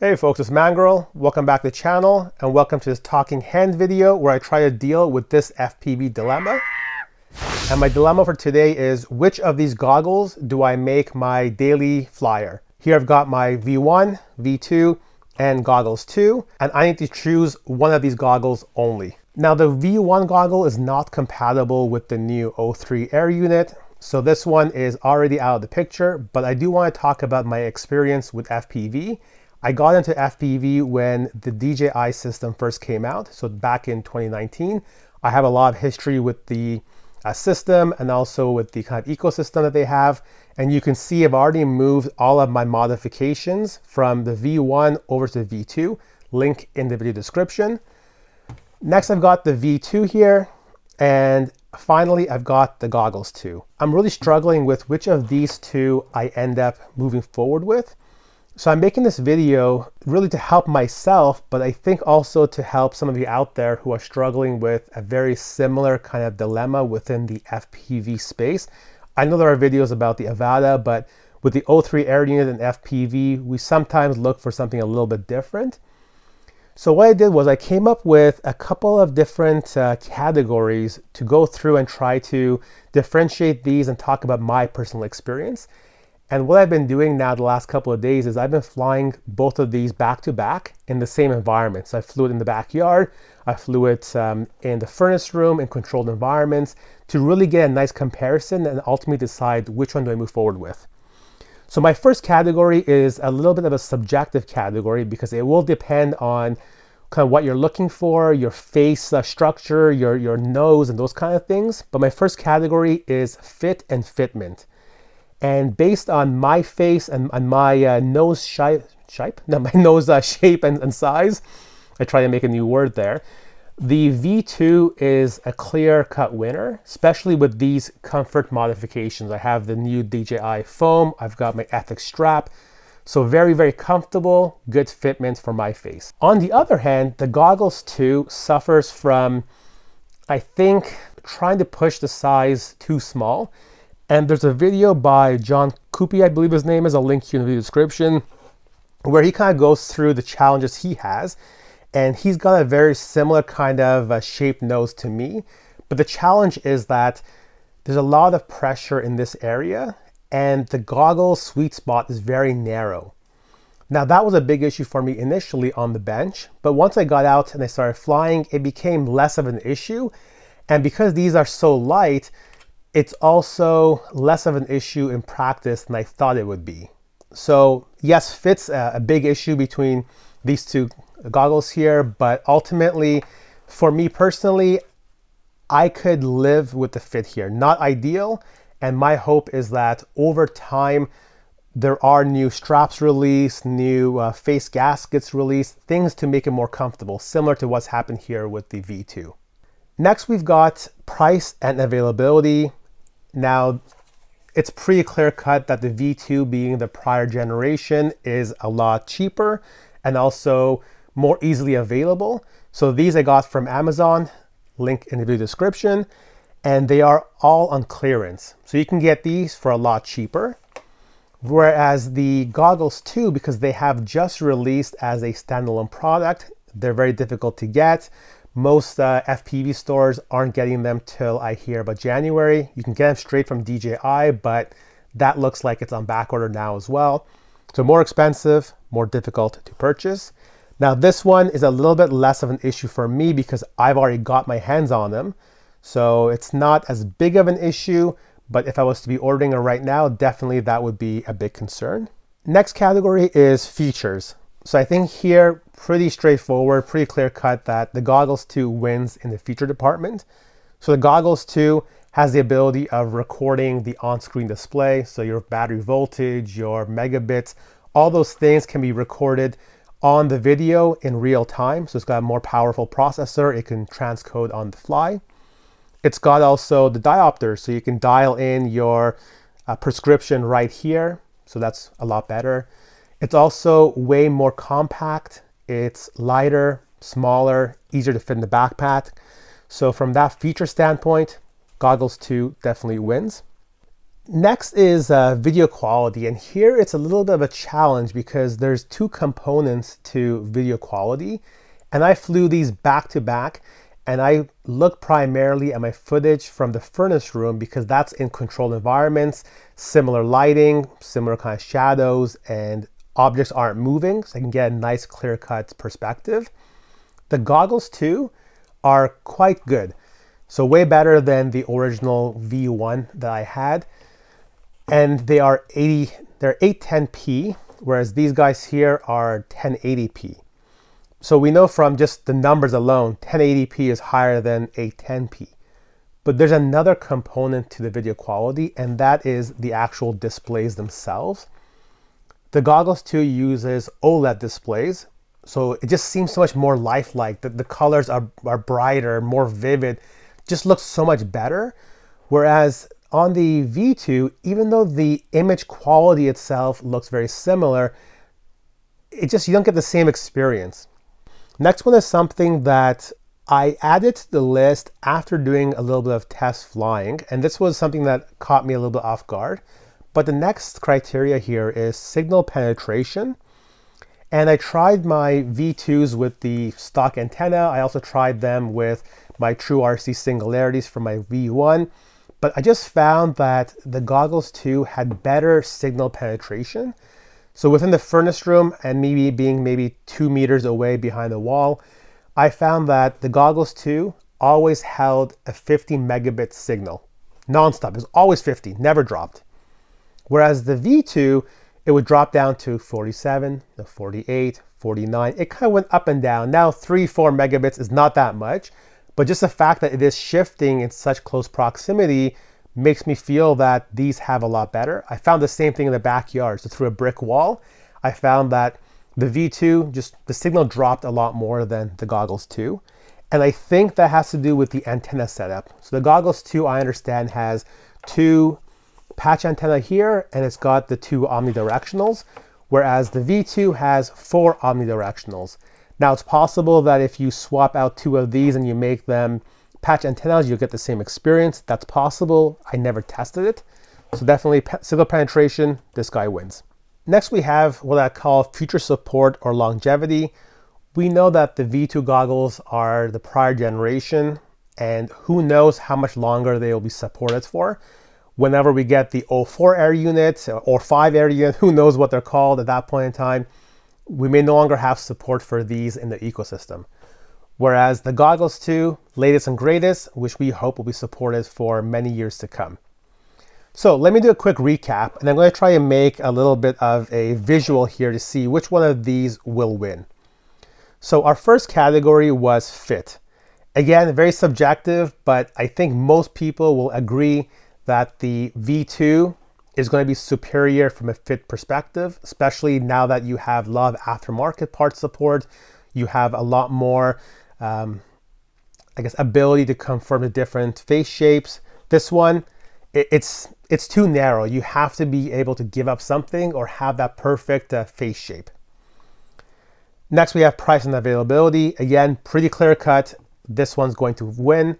Hey folks, it's Mangrel. Welcome back to the channel and welcome to this talking hand video where I try to deal with this FPV dilemma. And my dilemma for today is which of these goggles do I make my daily flyer? Here I've got my V1, V2, and Goggles 2, and I need to choose one of these goggles only. Now the V1 goggle is not compatible with the new O3 Air Unit, so this one is already out of the picture, but I do want to talk about my experience with FPV. I got into FPV when the DJI system first came out, so back in 2019. I have a lot of history with the system and also with the kind of ecosystem that they have. And you can see I've already moved all of my modifications from the V1 over to the V2, link in the video description. Next, I've got the V2 here. And finally, I've got the Goggles 2. I'm really struggling with which of these two I end up moving forward with. So I'm making this video really to help myself, but I think also to help some of you out there who are struggling with a very similar kind of dilemma within the FPV space. I know there are videos about the Avata, but with the O3 Air Unit and FPV, we sometimes look for something a little bit different. So what I did was I came up with a couple of different categories to go through and try to differentiate these and talk about my personal experience. And what I've been doing now the last couple of days is I've been flying both of these back to back in the same environment. So I flew it in the backyard, I flew it in the furnace room in controlled environments to really get a nice comparison and ultimately decide which one do I move forward with. So my first category is a little bit of a subjective category because it will depend on kind of what you're looking for, your face structure, your nose and those kind of things. But my first category is fit and fitment. And based on my face and my nose shape and size, I try to make a new word there. The V2 is a clear-cut winner, especially with these comfort modifications. I have the new DJI foam, I've got my Ethics strap, so very, very comfortable, good fitment for my face. On the other hand, the Goggles 2 suffers from, I think, trying to push the size too small. And there's a video by John Coopy, I believe his name is, I'll link you in the description, where he kind of goes through the challenges he has. And he's got a very similar kind of shaped nose to me. But the challenge is that there's a lot of pressure in this area and the goggle sweet spot is very narrow. Now that was a big issue for me initially on the bench, but once I got out and I started flying, it became less of an issue. And because these are so light, it's also less of an issue in practice than I thought it would be. So yes, fit's a big issue between these two goggles here, but ultimately, for me personally, I could live with the fit here. Not ideal, and my hope is that over time, there are new straps released, new face gaskets released, things to make it more comfortable, similar to what's happened here with the V2. Next, we've got price and availability. Now, it's pretty clear cut that the V2 being the prior generation is a lot cheaper and also more easily available. So these I got from Amazon, link in the video description, and they are all on clearance. So you can get these for a lot cheaper. Whereas the Goggles 2, because they have just released as a standalone product, they're very difficult to get. Most FPV stores aren't getting them till I hear about January. You can get them straight from DJI, but that looks like it's on back order now as well. So more expensive, more difficult to purchase. Now this one is a little bit less of an issue for me because I've already got my hands on them. So it's not as big of an issue, but if I was to be ordering it right now, definitely that would be a big concern. Next category is features. So I think here, pretty straightforward, pretty clear cut that the Goggles 2 wins in the feature department. So the Goggles 2 has the ability of recording the on-screen display. So your battery voltage, your megabits, all those things can be recorded on the video in real time. So it's got a more powerful processor. It can transcode on the fly. It's got also the diopters, so you can dial in your prescription right here. So that's a lot better. It's also way more compact. It's lighter, smaller, easier to fit in the backpack. So from that feature standpoint, Goggles 2 definitely wins. Next is video quality, and here it's a little bit of a challenge because there's two components to video quality, and I flew these back to back, and I looked primarily at my footage from the furnace room because that's in controlled environments, similar lighting, similar kind of shadows, and objects aren't moving, so I can get a nice clear-cut perspective. The Goggles 2 are quite good, so way better than the original V1 that I had. And they're 810p, whereas these guys here are 1080p. So we know from just the numbers alone, 1080p is higher than 810p. But there's another component to the video quality, and that is the actual displays themselves. The Goggles 2 uses OLED displays, so it just seems so much more lifelike. The colors are brighter, more vivid, just looks so much better. Whereas on the V2, even though the image quality itself looks very similar, you don't get the same experience. Next one is something that I added to the list after doing a little bit of test flying, and this was something that caught me a little bit off guard. But the next criteria here is signal penetration. And I tried my V2s with the stock antenna. I also tried them with my TrueRC Singularities for my V1. But I just found that the Goggles 2 had better signal penetration. So within the furnace room and me being maybe 2 meters away behind the wall, I found that the Goggles 2 always held a 50 megabit signal, nonstop. It was always 50, never dropped. Whereas the V2, it would drop down to 47, 48, 49. It kind of went up and down. Now 3-4 megabits is not that much, but just the fact that it is shifting in such close proximity makes me feel that these have a lot better. I found the same thing in the backyard. So through a brick wall, I found that the V2, just the signal dropped a lot more than the Goggles 2. And I think that has to do with the antenna setup. So the Goggles 2, I understand, has 2 patch antenna here, and it's got the 2 omnidirectionals, whereas the V2 has 4 omnidirectionals. Now it's possible that if you swap out 2 of these and you make them patch antennas, you'll get the same experience. That's possible. I never tested it. So definitely signal penetration, this guy wins. Next we have what I call future support or longevity. We know that the V2 goggles are the prior generation, and who knows how much longer they will be supported for. Whenever we get the O3 Air Unit or 5 Air Unit, who knows what they're called at that point in time, we may no longer have support for these in the ecosystem. Whereas the Goggles 2, latest and greatest, which we hope will be supported for many years to come. So let me do a quick recap, and I'm going to try and make a little bit of a visual here to see which one of these will win. So our first category was fit. Again, very subjective, but I think most people will agree that the V2 is going to be superior from a fit perspective, especially now that you have a lot of aftermarket part support. You have a lot more, ability to confirm the different face shapes. This one, it's too narrow. You have to be able to give up something or have that perfect face shape. Next, we have price and availability. Again, pretty clear cut. This one's going to win.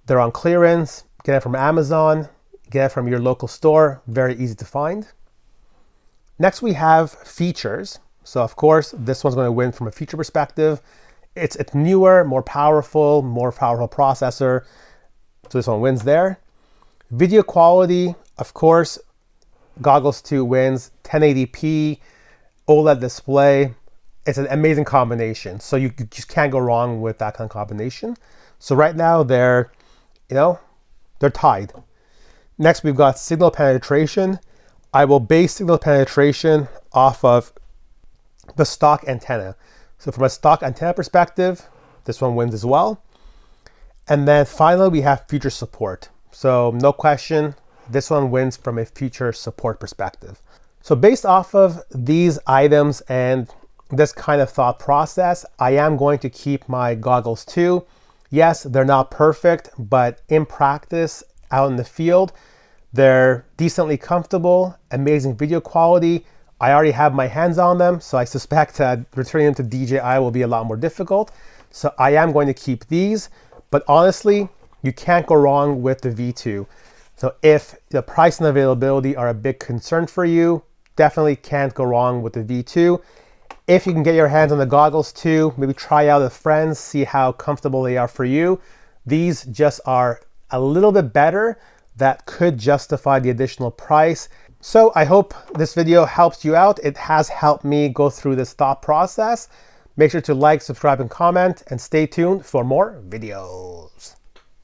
They're on clearance. Get it from Amazon. Get it from your local store. Very easy to find. Next, we have features. So of course, this one's going to win from a feature perspective. It's newer, more powerful processor. So this one wins there. Video quality, of course, Goggles 2 wins. 1080p, OLED display. It's an amazing combination. So you just can't go wrong with that kind of combination. So right now they're tied. Next, we've got signal penetration. I will base signal penetration off of the stock antenna. So from a stock antenna perspective, this one wins as well. And then finally, we have feature support. So no question, this one wins from a feature support perspective. So based off of these items and this kind of thought process, I am going to keep my Goggles 2. Yes, they're not perfect, but in practice, out in the field, they're decently comfortable, amazing video quality. I already have my hands on them, so I suspect that returning them to DJI will be a lot more difficult. So I am going to keep these, but honestly, you can't go wrong with the V2. So if the price and availability are a big concern for you, definitely can't go wrong with the V2. If you can get your hands on the goggles too, maybe try out with friends, see how comfortable they are for you. These just are a little bit better. That could justify the additional price. So I hope this video helps you out. It has helped me go through this thought process. Make sure to like, subscribe, and comment, and stay tuned for more videos.